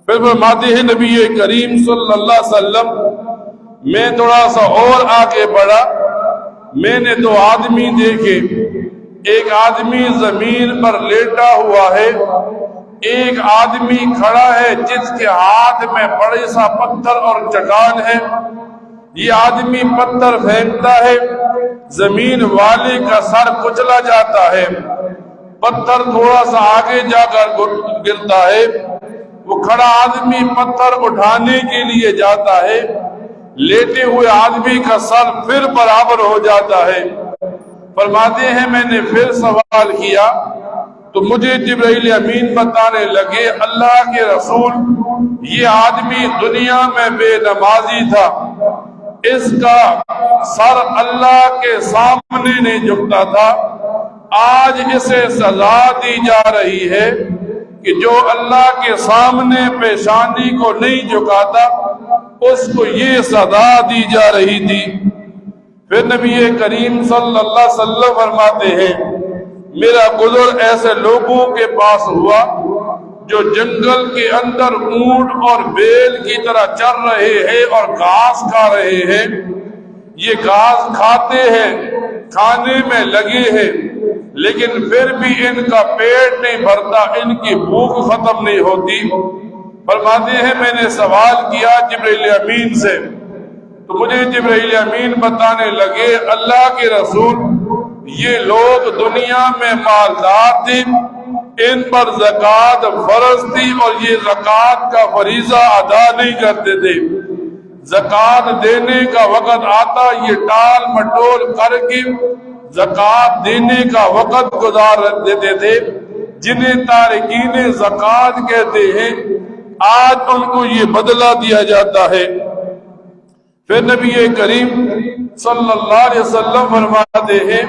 پھر فرماتے ہیں نبی کریم صلی اللہ علیہ وسلم، میں تھوڑا سا اور آگے بڑھا، میں نے دو آدمی دیکھے، ایک آدمی زمین پر لیٹا ہوا ہے، ایک آدمی کھڑا ہے جس کے ہاتھ میں بڑے سا پتھر اور چٹان ہے۔ یہ آدمی پتھر پھینکتا ہے، زمین والے کا سر کچلا جاتا ہے، پتھر تھوڑا سا آگے جا کر گرتا ہے، وہ کھڑا آدمی پتھر اٹھانے کے لیے جاتا ہے، لیٹے ہوئے آدمی کا سر پھر برابر ہو جاتا ہے۔ فرماتے ہیں میں نے پھر سوال کیا تو مجھے جبرائیل امین بتانے لگے، اللہ کے رسول، یہ آدمی دنیا میں بے نمازی تھا، اس کا سر اللہ کے سامنے نہیں جھکتا تھا، آج اسے سزا دی جا رہی ہے کہ جو اللہ کے سامنے پیشانی کو نہیں جھکاتا اس کو یہ سزا دی جا رہی تھی۔ پھر نبی کریم صلی اللہ علیہ وسلم فرماتے ہیں، میرا گزر ایسے لوگوں کے پاس ہوا جو جنگل کے اندر اونٹ اور بیل کی طرح چر رہے ہیں اور گھاس کھا رہے ہیں، یہ گھاس کھاتے ہیں، کھانے میں لگے ہیں، لیکن پھر بھی ان کا پیٹ نہیں بھرتا، ان کی بھوک ختم نہیں ہوتی۔ فرماتے ہیں میں نے سوال کیا جبرائیل امین سے تو مجھے جبرائیل امین بتانے لگے، اللہ کے رسول، یہ لوگ دنیا میں مالدار تھے، ان پر زکوٰۃ فرض تھی اور یہ زکوٰۃ کا فریضہ ادا نہیں کرتے تھے، زکوٰۃ دینے کا وقت آتا یہ ٹال مٹول کر کے زکوٰۃ دینے کا وقت گزار دیتے تھے، جنہیں تارکین زکوٰۃ کہتے ہیں، آج ان کو یہ بدلہ دیا جاتا ہے۔ پھر نبی کریم صلی اللہ علیہ وسلم فرماتے ہیں